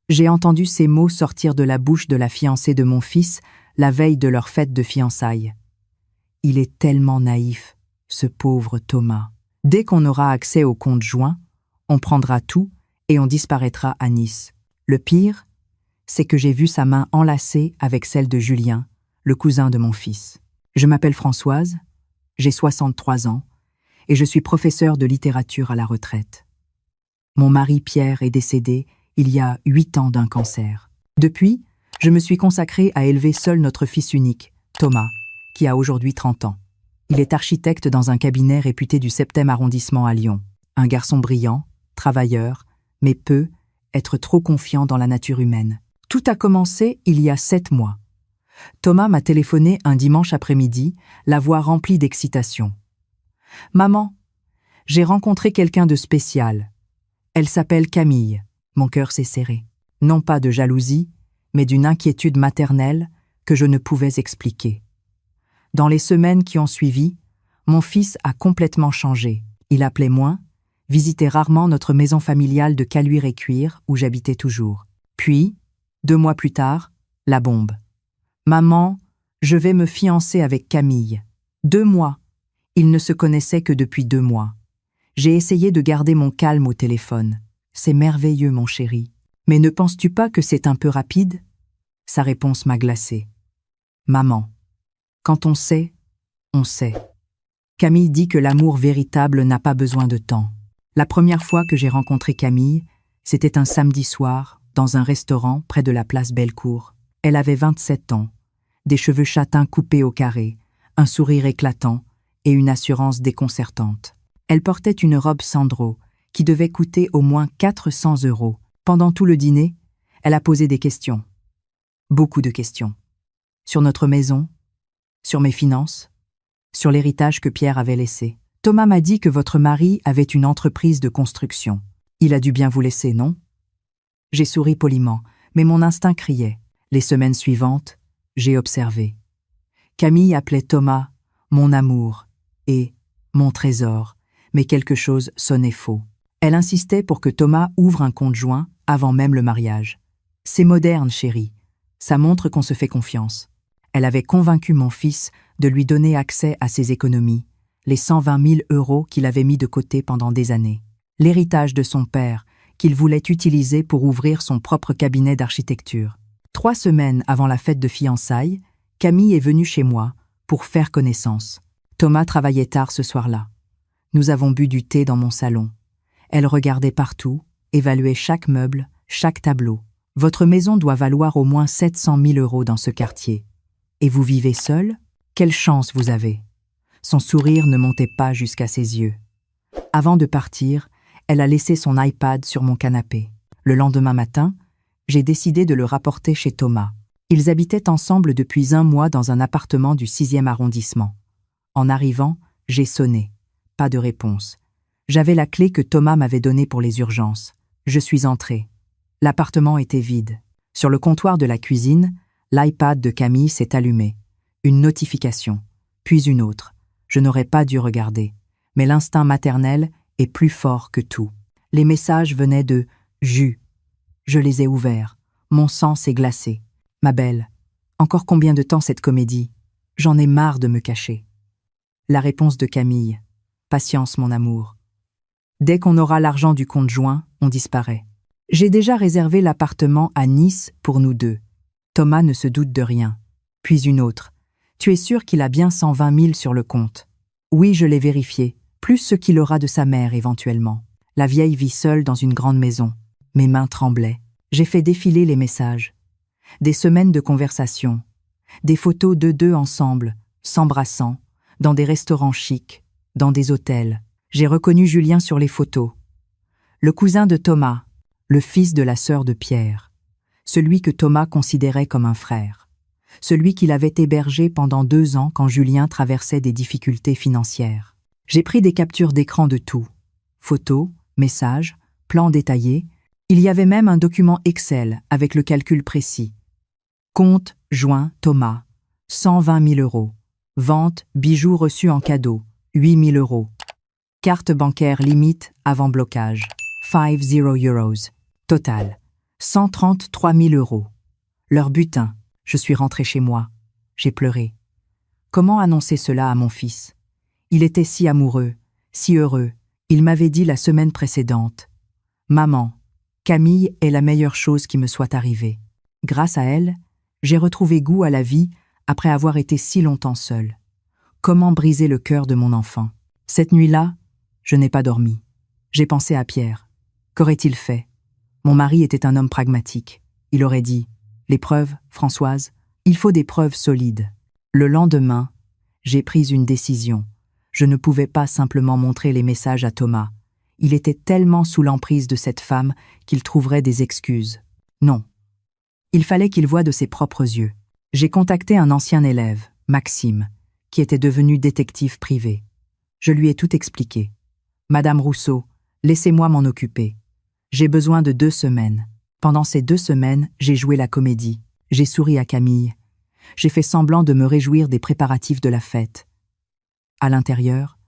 J'ai entendu ces mots sortir de la bouche de la fiancée de mon fils la veille de leur fête de fiançailles. Il est tellement naïf, ce pauvre Thomas. Dès qu'on aura accès au compte joint, on prendra tout et on disparaîtra à Nice. Le pire, c'est que j'ai vu sa main enlacée avec celle de Julien, le cousin de mon fils. Je m'appelle Françoise, j'ai 63 ans et je suis professeure de littérature à la retraite. Mon mari Pierre est décédé il y a 8 ans d'un cancer. Depuis, je me suis consacrée à élever seul notre fils unique, Thomas, qui a aujourd'hui 30 ans. Il est architecte dans un cabinet réputé du 7e arrondissement à Lyon. Un garçon brillant, travailleur, mais peut être trop confiant dans la nature humaine. Tout a commencé il y a 7 mois. Thomas m'a téléphoné un dimanche après-midi, la voix remplie d'excitation. « Maman, j'ai rencontré quelqu'un de spécial. Elle s'appelle Camille. » Mon cœur s'est serré. Non pas de jalousie, mais d'une inquiétude maternelle que je ne pouvais expliquer. Dans les semaines qui ont suivi, mon fils a complètement changé. Il appelait moins, visitait rarement notre maison familiale de Caluire-et-Cuire où j'habitais toujours. Puis, 2 mois plus tard, la bombe. « Maman, je vais me fiancer avec Camille. » 2 mois. Ils ne se connaissaient que depuis 2 mois. J'ai essayé de garder mon calme au téléphone. C'est merveilleux, mon chéri. Mais ne penses-tu pas que c'est un peu rapide ? Sa réponse m'a glacée. Maman, quand on sait, on sait. Camille dit que l'amour véritable n'a pas besoin de temps. La première fois que j'ai rencontré Camille, c'était un samedi soir, dans un restaurant près de la place Bellecour. Elle avait 27 ans, des cheveux châtains coupés au carré, un sourire éclatant et une assurance déconcertante. Elle portait une robe Sandro, qui devait coûter au moins 400 €. Pendant tout le dîner, elle a posé des questions. Beaucoup de questions. Sur notre maison, sur mes finances, sur l'héritage que Pierre avait laissé. Thomas m'a dit que votre mari avait une entreprise de construction. Il a dû bien vous laisser, non ? J'ai souri poliment, mais mon instinct criait. Les semaines suivantes, j'ai observé. Camille appelait Thomas « mon amour » et « mon trésor », mais quelque chose sonnait faux. Elle insistait pour que Thomas ouvre un compte joint avant même le mariage. C'est moderne, chérie. Ça montre qu'on se fait confiance. Elle avait convaincu mon fils de lui donner accès à ses économies, les 120 000 € qu'il avait mis de côté pendant des années. L'héritage de son père, qu'il voulait utiliser pour ouvrir son propre cabinet d'architecture. 3 semaines avant la fête de fiançailles, Camille est venue chez moi pour faire connaissance. Thomas travaillait tard ce soir-là. Nous avons bu du thé dans mon salon. Elle regardait partout, évaluait chaque meuble, chaque tableau. Votre maison doit valoir au moins 700 000 € dans ce quartier. Et vous vivez seul ? Quelle chance vous avez ! Son sourire ne montait pas jusqu'à ses yeux. Avant de partir, elle a laissé son iPad sur mon canapé. Le lendemain matin, j'ai décidé de le rapporter chez Thomas. Ils habitaient ensemble depuis 1 mois dans un appartement du 6e arrondissement. En arrivant, j'ai sonné. Pas de réponse. J'avais la clé que Thomas m'avait donnée pour les urgences. Je suis entrée. L'appartement était vide. Sur le comptoir de la cuisine, l'iPad de Camille s'est allumé. Une notification, puis une autre. Je n'aurais pas dû regarder. Mais l'instinct maternel est plus fort que tout. Les messages venaient de « Jus ». Je les ai ouverts. Mon sang s'est glacé. Ma belle, encore combien de temps cette comédie ? J'en ai marre de me cacher. La réponse de Camille. Patience, mon amour. Dès qu'on aura l'argent du compte joint, on disparaît. J'ai déjà réservé l'appartement à Nice pour nous 2. Thomas ne se doute de rien. Puis une autre. Tu es sûr qu'il a bien 120 000 sur le compte ? Oui, je l'ai vérifié. Plus ce qu'il aura de sa mère éventuellement. La vieille vit seule dans une grande maison. Mes mains tremblaient. J'ai fait défiler les messages. Des semaines de conversation. Des photos d'eux 2 ensemble, s'embrassant, dans des restaurants chics, dans des hôtels. J'ai reconnu Julien sur les photos. Le cousin de Thomas, le fils de la sœur de Pierre. Celui que Thomas considérait comme un frère. Celui qu'il avait hébergé pendant 2 ans quand Julien traversait des difficultés financières. J'ai pris des captures d'écran de tout. Photos, messages, plans détaillés. Il y avait même un document Excel avec le calcul précis. Compte joint Thomas, 120 000 €. Vente, bijoux reçus en cadeau, 8 000 €. Carte bancaire limite avant blocage, 50 €. Total, 133 000 €. Leur butin. Je suis rentrée chez moi. J'ai pleuré. Comment annoncer cela à mon fils? Il était si amoureux, si heureux. Il m'avait dit la semaine précédente: « Maman, Camille est la meilleure chose qui me soit arrivée. » Grâce à elle, j'ai retrouvé goût à la vie après avoir été si longtemps seule. Comment briser le cœur de mon enfant? Cette nuit-là, je n'ai pas dormi. J'ai pensé à Pierre. Qu'aurait-il fait? Mon mari était un homme pragmatique. Il aurait dit: « Les preuves, Françoise, il faut des preuves solides. » Le lendemain, j'ai pris une décision. Je ne pouvais pas simplement montrer les messages à Thomas. Il était tellement sous l'emprise de cette femme qu'il trouverait des excuses. Non. Il fallait qu'il voie de ses propres yeux. J'ai contacté un ancien élève, Maxime, qui était devenu détective privé. Je lui ai tout expliqué. « Madame Rousseau, laissez-moi m'en occuper. J'ai besoin de 2 semaines. » Pendant ces 2 semaines, j'ai joué la comédie. J'ai souri à Camille. J'ai fait semblant de me réjouir des préparatifs de la fête. À l'intérieur,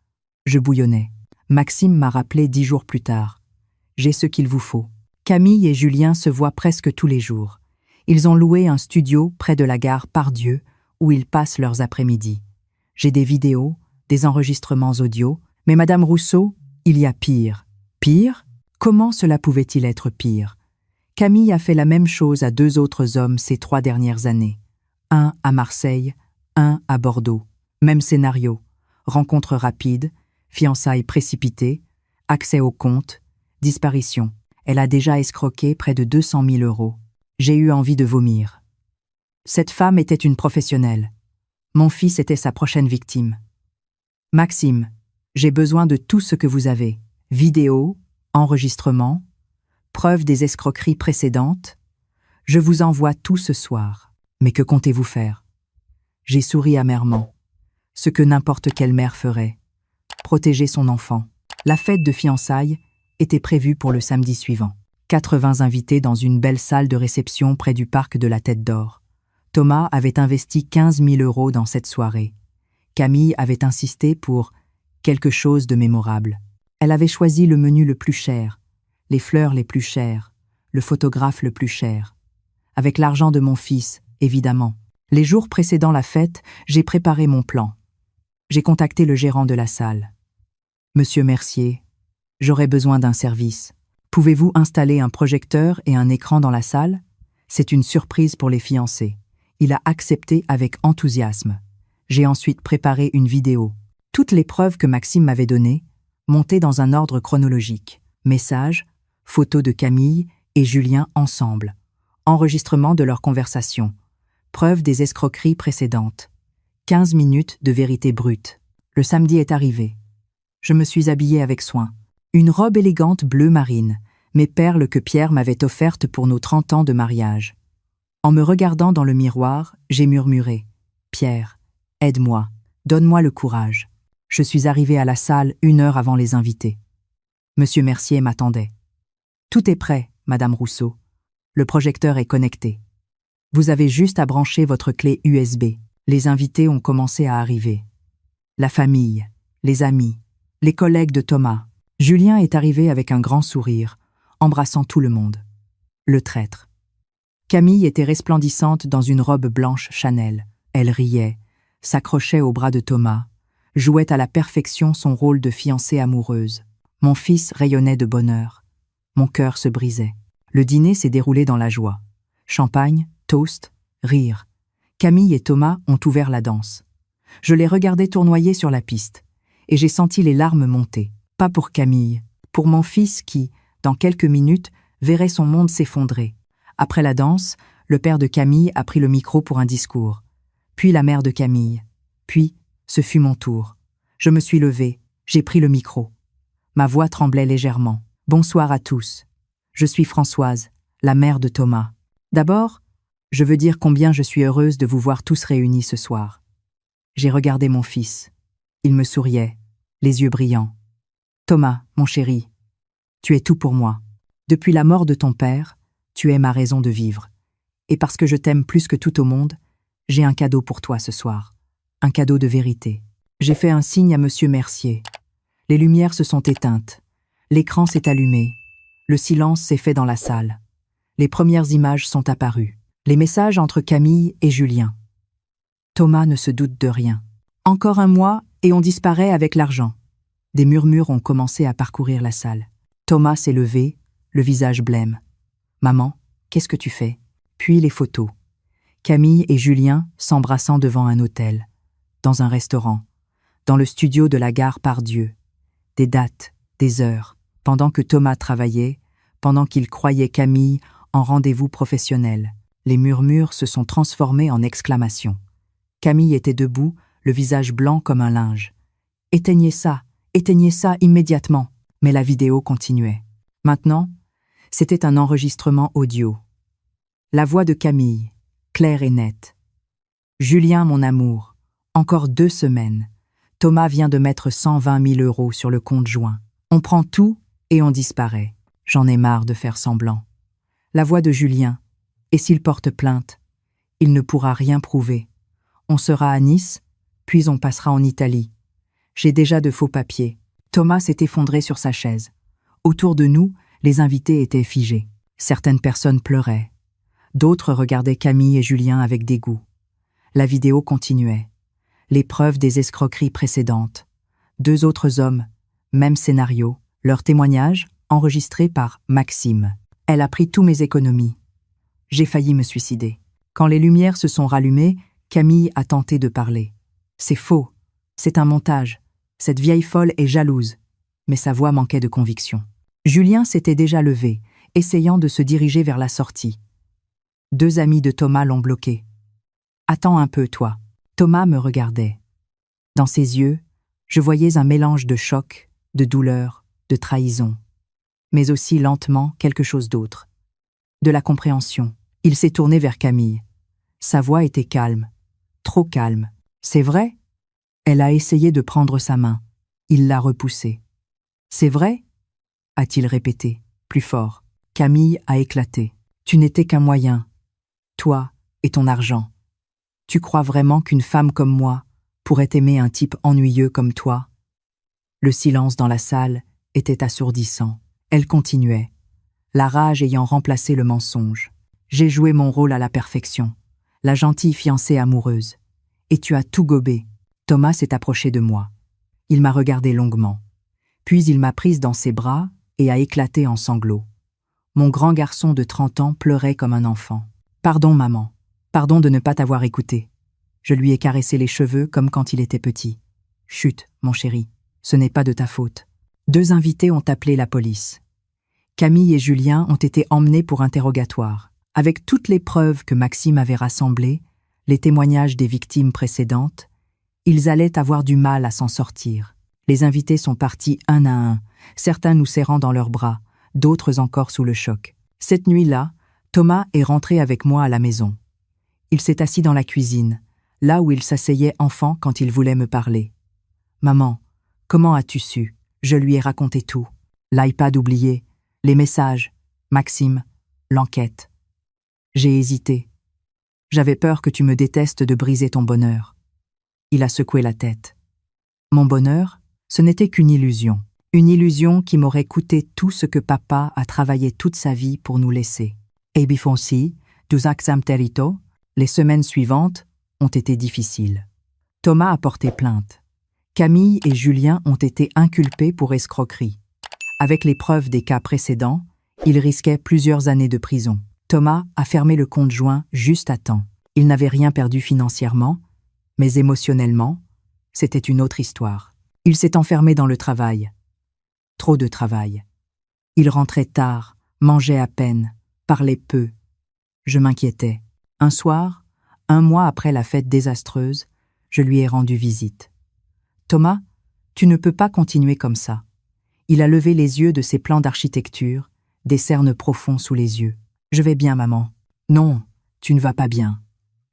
je bouillonnais. Maxime m'a rappelé 10 jours plus tard. « J'ai ce qu'il vous faut. » Camille et Julien se voient presque tous les jours. Ils ont loué un studio près de la gare Pardieu où ils passent leurs après-midi. J'ai des vidéos, des enregistrements audio, mais Madame Rousseau, il y a pire. Pire? Comment cela pouvait-il être pire? Camille a fait la même chose à 2 autres hommes ces 3 dernières années. Un à Marseille, un à Bordeaux. Même scénario. Rencontre rapide, fiançailles précipitées, accès au compte, disparition. Elle a déjà escroqué près de 200 000 €. J'ai eu envie de vomir. Cette femme était une professionnelle. Mon fils était sa prochaine victime. « Maxime, j'ai besoin de tout ce que vous avez. Vidéos, enregistrements, preuves des escroqueries précédentes. Je vous envoie tout ce soir. Mais que comptez-vous faire ?» J'ai souri amèrement. Ce que n'importe quelle mère ferait. Protéger son enfant. La fête de fiançailles était prévue pour le samedi suivant. 80 invités dans une belle salle de réception près du parc de la Tête d'Or. Thomas avait investi 15 000 € dans cette soirée. Camille avait insisté pour quelque chose de mémorable. Elle avait choisi le menu le plus cher, les fleurs les plus chères, le photographe le plus cher. Avec l'argent de mon fils, évidemment. Les jours précédant la fête, j'ai préparé mon plan. J'ai contacté le gérant de la salle. « Monsieur Mercier, j'aurais besoin d'un service. Pouvez-vous installer un projecteur et un écran dans la salle? C'est une surprise pour les fiancés. » Il a accepté avec enthousiasme. J'ai ensuite préparé une vidéo. Toutes les preuves que Maxime m'avait données, montées dans un ordre chronologique. Messages, photos de Camille et Julien ensemble. Enregistrement de leur conversation. Preuve des escroqueries précédentes. 15 minutes de vérité brute. Le samedi est arrivé. Je me suis habillée avec soin. Une robe élégante bleu marine, mes perles que Pierre m'avait offertes pour nos 30 ans de mariage. En me regardant dans le miroir, j'ai murmuré « Pierre, aide-moi, donne-moi le courage. » Je suis arrivée à la salle 1 heure avant les invités. Monsieur Mercier m'attendait. « Tout est prêt, Madame Rousseau. Le projecteur est connecté. Vous avez juste à brancher votre clé USB. » Les invités ont commencé à arriver. La famille, les amis, les collègues de Thomas. Julien est arrivé avec un grand sourire, embrassant tout le monde. Le traître. Camille était resplendissante dans une robe blanche Chanel. Elle riait, s'accrochait au bras de Thomas, jouait à la perfection son rôle de fiancée amoureuse. Mon fils rayonnait de bonheur. Mon cœur se brisait. Le dîner s'est déroulé dans la joie. Champagne, toast, rire. Camille et Thomas ont ouvert la danse. Je les regardais tournoyer sur la piste, et j'ai senti les larmes monter. Pas pour Camille, pour mon fils qui, dans quelques minutes, verrait son monde s'effondrer. Après la danse, le père de Camille a pris le micro pour un discours. Puis la mère de Camille. Puis, ce fut mon tour. Je me suis levée, j'ai pris le micro. Ma voix tremblait légèrement. « Bonsoir à tous. Je suis Françoise, la mère de Thomas. D'abord, je veux dire combien je suis heureuse de vous voir tous réunis ce soir. » J'ai regardé mon fils. Il me souriait, les yeux brillants. « Thomas, mon chéri, tu es tout pour moi. Depuis la mort de ton père, tu es ma raison de vivre. Et parce que je t'aime plus que tout au monde, j'ai un cadeau pour toi ce soir. Un cadeau de vérité. » J'ai fait un signe à Monsieur Mercier. Les lumières se sont éteintes. L'écran s'est allumé. Le silence s'est fait dans la salle. Les premières images sont apparues. Les messages entre Camille et Julien. Thomas ne se doute de rien. Encore un mois et on disparaît avec l'argent. Des murmures ont commencé à parcourir la salle. Thomas s'est levé, le visage blême. « Maman, qu'est-ce que tu fais ?» Puis les photos. Camille et Julien s'embrassant devant un hôtel, dans un restaurant, dans le studio de la gare Pardieu. Des dates, des heures, pendant que Thomas travaillait, pendant qu'il croyait Camille en rendez-vous professionnel. Les murmures se sont transformés en exclamations. Camille était debout, le visage blanc comme un linge. « Éteignez ça immédiatement !» Mais la vidéo continuait. Maintenant, c'était un enregistrement audio. La voix de Camille, claire et nette. « Julien, mon amour, encore 2 semaines. Thomas vient de mettre 120 000 € sur le compte joint. On prend tout et on disparaît. J'en ai marre de faire semblant. » La voix de Julien. « Et s'il porte plainte, il ne pourra rien prouver. On sera à Nice, puis on passera en Italie. J'ai déjà de faux papiers. » Thomas s'est effondré sur sa chaise. Autour de nous, les invités étaient figés. Certaines personnes pleuraient. D'autres regardaient Camille et Julien avec dégoût. La vidéo continuait. Les preuves des escroqueries précédentes. 2 autres hommes, même scénario. Leur témoignage, enregistré par Maxime. Elle a pris tous mes économies. J'ai failli me suicider. Quand les lumières se sont rallumées, Camille a tenté de parler. C'est faux. C'est un montage. Cette vieille folle est jalouse. Mais sa voix manquait de conviction. Julien s'était déjà levé, essayant de se diriger vers la sortie. 2 amis de Thomas l'ont bloqué. « Attends un peu, toi. » Thomas me regardait. Dans ses yeux, je voyais un mélange de choc, de douleur, de trahison. Mais aussi lentement quelque chose d'autre. De la compréhension. Il s'est tourné vers Camille. Sa voix était calme. Trop calme. « C'est vrai ?» Elle a essayé de prendre sa main. Il l'a repoussée. « C'est vrai ?» a-t-il répété, plus fort. Camille a éclaté. « Tu n'étais qu'un moyen. Toi et ton argent. Tu crois vraiment qu'une femme comme moi pourrait aimer un type ennuyeux comme toi ?» Le silence dans la salle était assourdissant. Elle continuait, la rage ayant remplacé le mensonge. « J'ai joué mon rôle à la perfection, la gentille fiancée amoureuse. Et tu as tout gobé. » Thomas s'est approché de moi. Il m'a regardé longuement. Puis il m'a prise dans ses bras et a éclaté en sanglots. Mon grand garçon de 30 ans pleurait comme un enfant. « Pardon, maman. Pardon de ne pas t'avoir écouté. » Je lui ai caressé les cheveux comme quand il était petit. « Chut, mon chéri, ce n'est pas de ta faute. » 2 invités ont appelé la police. Camille et Julien ont été emmenés pour interrogatoire. Avec toutes les preuves que Maxime avait rassemblées, les témoignages des victimes précédentes, ils allaient avoir du mal à s'en sortir. Les invités sont partis un à un, certains nous serrant dans leurs bras, d'autres encore sous le choc. Cette nuit-là, Thomas est rentré avec moi à la maison. Il s'est assis dans la cuisine, là où il s'asseyait enfant quand il voulait me parler. « Maman, comment as-tu su ?» Je lui ai raconté tout. L'iPad oublié, les messages, Maxime, l'enquête. J'ai hésité. J'avais peur que tu me détestes de briser ton bonheur. Il a secoué la tête. Mon bonheur, ce n'était qu'une illusion. Une illusion qui m'aurait coûté tout ce que papa a travaillé toute sa vie pour nous laisser. Et bifonsi, du axam terito, les semaines suivantes ont été difficiles. Thomas a porté plainte. Camille et Julien ont été inculpés pour escroquerie. Avec les preuves des cas précédents, ils risquaient plusieurs années de prison. Thomas a fermé le compte joint juste à temps. Il n'avait rien perdu financièrement, mais émotionnellement, c'était une autre histoire. Il s'est enfermé dans le travail. Trop de travail. Il rentrait tard, mangeait à peine, parlait peu. Je m'inquiétais. Un soir, 1 mois après la fête désastreuse, je lui ai rendu visite. « Thomas, tu ne peux pas continuer comme ça. » Il a levé les yeux de ses plans d'architecture, des cernes profonds sous les yeux. « Je vais bien, maman. »« Non, tu ne vas pas bien.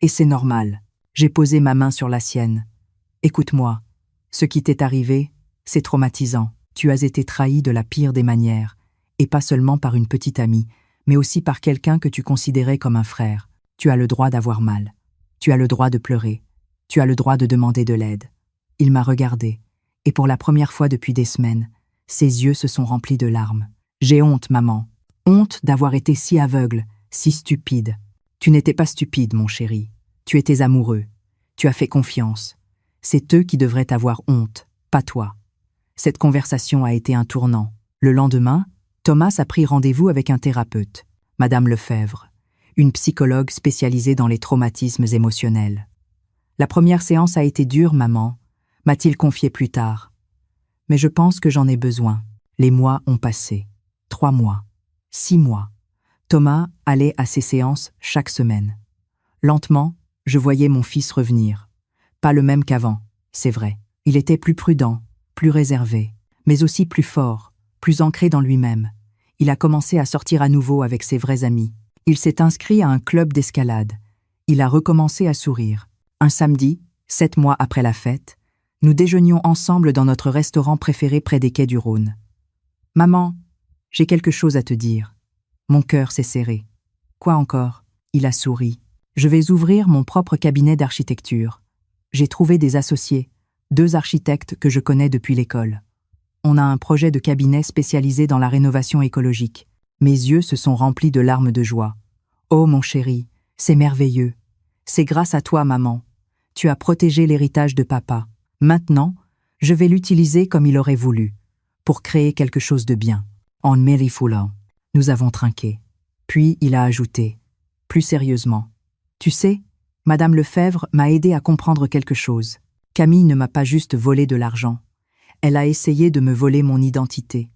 Et c'est normal. » J'ai posé ma main sur la sienne. « Écoute-moi. Ce qui t'est arrivé, c'est traumatisant. Tu as été trahi de la pire des manières, et pas seulement par une petite amie, mais aussi par quelqu'un que tu considérais comme un frère. Tu as le droit d'avoir mal. Tu as le droit de pleurer. Tu as le droit de demander de l'aide. » Il m'a regardé, et pour la première fois depuis des semaines, ses yeux se sont remplis de larmes. « J'ai honte, maman. Honte d'avoir été si aveugle, si stupide. Tu n'étais pas stupide, mon chéri. Tu étais amoureux. Tu as fait confiance. C'est eux qui devraient avoir honte, pas toi. Cette conversation a été un tournant. Le lendemain, Thomas a pris rendez-vous avec un thérapeute, Madame Lefebvre, une psychologue spécialisée dans les traumatismes émotionnels. La première séance a été dure, maman, m'a-t-il confié plus tard. Mais je pense que j'en ai besoin. Les mois ont passé. 3 mois. 6 mois. Thomas allait à ses séances chaque semaine. Lentement, je voyais mon fils revenir. Pas le même qu'avant, c'est vrai. Il était plus prudent, plus réservé, mais aussi plus fort, plus ancré dans lui-même. Il a commencé à sortir à nouveau avec ses vrais amis. Il s'est inscrit à un club d'escalade. Il a recommencé à sourire. Un samedi, 7 mois après la fête, nous déjeunions ensemble dans notre restaurant préféré près des quais du Rhône. « Maman, j'ai quelque chose à te dire. » Mon cœur s'est serré. « Quoi encore ?» Il a souri. « Je vais ouvrir mon propre cabinet d'architecture. J'ai trouvé des associés, 2 architectes que je connais depuis l'école. On a un projet de cabinet spécialisé dans la rénovation écologique. » Mes yeux se sont remplis de larmes de joie. « Oh mon chéri, c'est merveilleux. C'est grâce à toi, maman. Tu as protégé l'héritage de papa. Maintenant, je vais l'utiliser comme il aurait voulu, pour créer quelque chose de bien. » En m'érifoulant, nous avons trinqué. Puis il a ajouté, plus sérieusement, « Tu sais, Madame Lefebvre m'a aidé à comprendre quelque chose. Camille ne m'a pas juste volé de l'argent. Elle a essayé de me voler mon identité,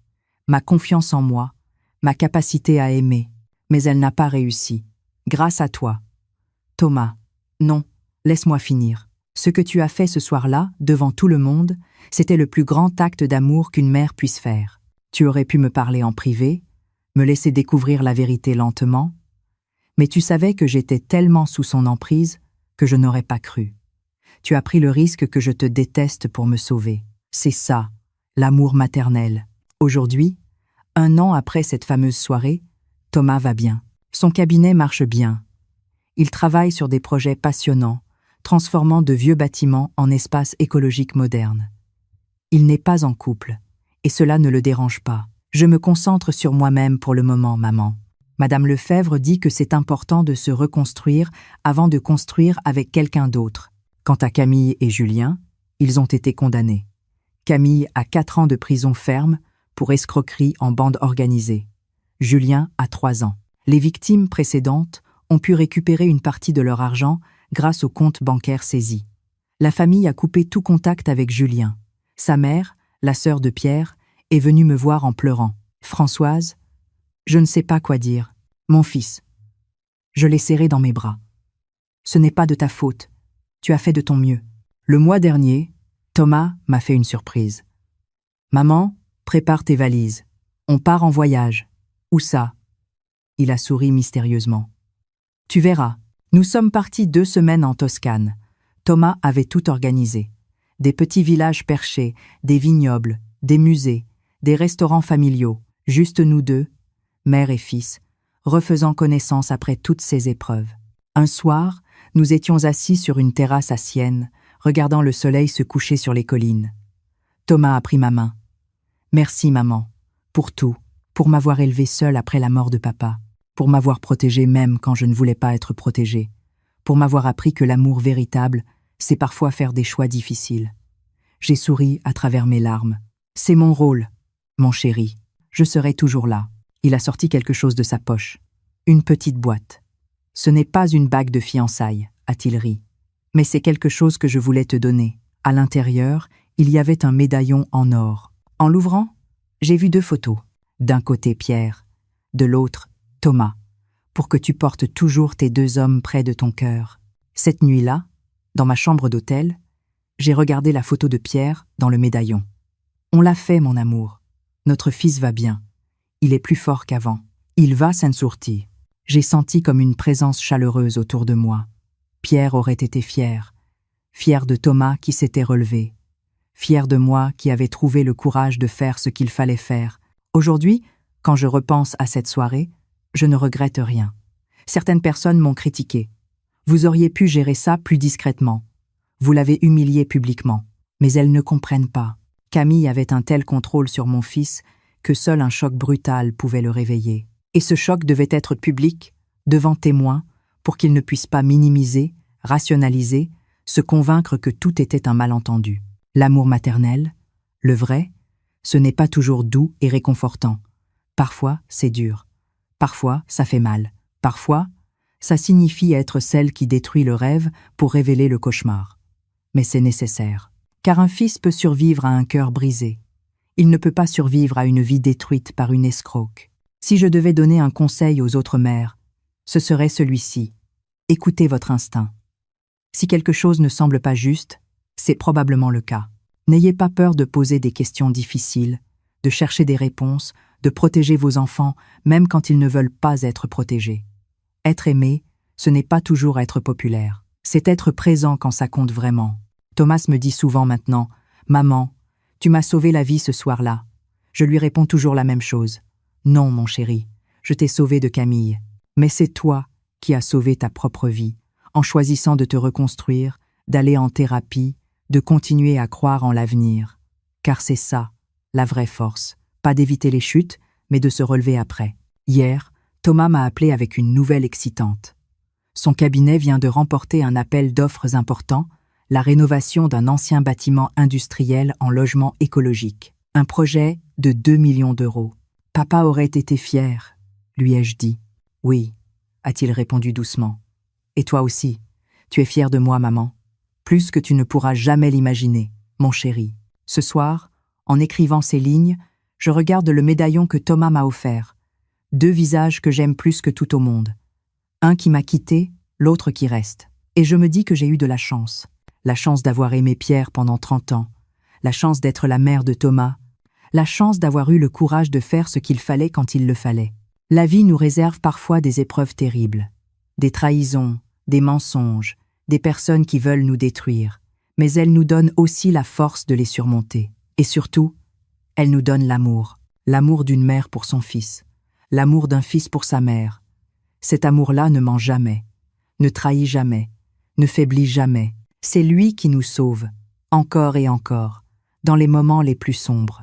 ma confiance en moi, ma capacité à aimer, mais elle n'a pas réussi. Grâce à toi. Thomas, non, laisse-moi finir. Ce que tu as fait ce soir-là, devant tout le monde, c'était le plus grand acte d'amour qu'une mère puisse faire. Tu aurais pu me parler en privé, me laisser découvrir la vérité lentement, mais tu savais que j'étais tellement sous son emprise que je n'aurais pas cru. Tu as pris le risque que je te déteste pour me sauver. C'est ça, l'amour maternel. Aujourd'hui, 1 an après cette fameuse soirée, Thomas va bien. Son cabinet marche bien. Il travaille sur des projets passionnants, transformant de vieux bâtiments en espaces écologiques modernes. Il n'est pas en couple, et cela ne le dérange pas. Je me concentre sur moi-même pour le moment, maman. Madame Lefebvre dit que c'est important de se reconstruire avant de construire avec quelqu'un d'autre. Quant à Camille et Julien, ils ont été condamnés. Camille a 4 ans de prison ferme pour escroquerie en bande organisée. Julien a 3 ans. Les victimes précédentes ont pu récupérer une partie de leur argent grâce au compte bancaire saisi. La famille a coupé tout contact avec Julien. Sa mère, la sœur de Pierre, est venue me voir en pleurant. « Françoise, je ne sais pas quoi dire. Mon fils. » Je l'ai serré dans mes bras. « Ce n'est pas de ta faute. Tu as fait de ton mieux. » Le mois dernier, Thomas m'a fait une surprise. « Maman, prépare tes valises. On part en voyage. » « Où ça ?» Il a souri mystérieusement. « Tu verras. Nous sommes partis 2 semaines en Toscane. Thomas avait tout organisé. Des petits villages perchés, des vignobles, des musées, des restaurants familiaux, juste nous 2, mère et fils, refaisant connaissance après toutes ces épreuves. Un soir, nous étions assis sur une terrasse à Sienne, regardant le soleil se coucher sur les collines. Thomas a pris ma main. « Merci, maman, pour tout, pour m'avoir élevé seule après la mort de papa, pour m'avoir protégée même quand je ne voulais pas être protégée, pour m'avoir appris que l'amour véritable, c'est parfois faire des choix difficiles. » J'ai souri à travers mes larmes. « C'est mon rôle, mon chéri. Je serai toujours là. » Il a sorti quelque chose de sa poche. Une petite boîte. « Ce n'est pas une bague de fiançailles, » a-t-il ri. « Mais c'est quelque chose que je voulais te donner. » À l'intérieur, il y avait un médaillon en or. En l'ouvrant, j'ai vu 2 photos. D'un côté Pierre, de l'autre Thomas, pour que tu portes toujours tes 2 hommes près de ton cœur. Cette nuit-là, dans ma chambre d'hôtel, j'ai regardé la photo de Pierre dans le médaillon. On l'a fait, mon amour. Notre fils va bien. Il est plus fort qu'avant. Il va s'en sortir. J'ai senti comme une présence chaleureuse autour de moi. Pierre aurait été fier. Fier de Thomas qui s'était relevé. Fier de moi qui avait trouvé le courage de faire ce qu'il fallait faire. Aujourd'hui, quand je repense à cette soirée, je ne regrette rien. Certaines personnes m'ont critiqué. Vous auriez pu gérer ça plus discrètement. Vous l'avez humilié publiquement. Mais elles ne comprennent pas. Camille avait un tel contrôle sur mon fils que seul un choc brutal pouvait le réveiller. Et ce choc devait être public, devant témoins, pour qu'ils ne puissent pas minimiser, rationaliser, se convaincre que tout était un malentendu. L'amour maternel, le vrai, ce n'est pas toujours doux et réconfortant. Parfois, c'est dur. Parfois, ça fait mal. Parfois, ça signifie être celle qui détruit le rêve pour révéler le cauchemar. Mais c'est nécessaire. Car un fils peut survivre à un cœur brisé. Il ne peut pas survivre à une vie détruite par une escroque. Si je devais donner un conseil aux autres mères, ce serait celui-ci. Écoutez votre instinct. Si quelque chose ne semble pas juste, c'est probablement le cas. N'ayez pas peur de poser des questions difficiles, de chercher des réponses, de protéger vos enfants, même quand ils ne veulent pas être protégés. Être aimé, ce n'est pas toujours être populaire. C'est être présent quand ça compte vraiment. Thomas me dit souvent maintenant, « Maman, tu m'as sauvé la vie ce soir-là. » Je lui réponds toujours la même chose. « Non, mon chéri, je t'ai sauvé de Camille. Mais c'est toi qui as sauvé ta propre vie, en choisissant de te reconstruire, d'aller en thérapie, de continuer à croire en l'avenir. Car c'est ça, la vraie force. Pas d'éviter les chutes, mais de se relever après. » Hier, Thomas m'a appelé avec une nouvelle excitante. Son cabinet vient de remporter un appel d'offres important, la rénovation d'un ancien bâtiment industriel en logement écologique. Un projet de 2 millions d'euros. « Papa aurait été fier », lui ai-je dit. « Oui », a-t-il répondu doucement. « Et toi aussi, tu es fière de moi, maman. Plus que tu ne pourras jamais l'imaginer, mon chéri. » Ce soir, en écrivant ces lignes, je regarde le médaillon que Thomas m'a offert. 2 visages que j'aime plus que tout au monde. Un qui m'a quitté, l'autre qui reste. Et je me dis que j'ai eu de la chance. La chance d'avoir aimé Pierre pendant 30 ans. La chance d'être la mère de Thomas. La chance d'avoir eu le courage de faire ce qu'il fallait quand il le fallait. La vie nous réserve parfois des épreuves terribles. Des trahisons, des mensonges, des personnes qui veulent nous détruire. Mais elle nous donne aussi la force de les surmonter. Et surtout, elle nous donne l'amour. L'amour d'une mère pour son fils. L'amour d'un fils pour sa mère. Cet amour-là ne ment jamais, ne trahit jamais, ne faiblit jamais. C'est lui qui nous sauve, encore et encore, dans les moments les plus sombres.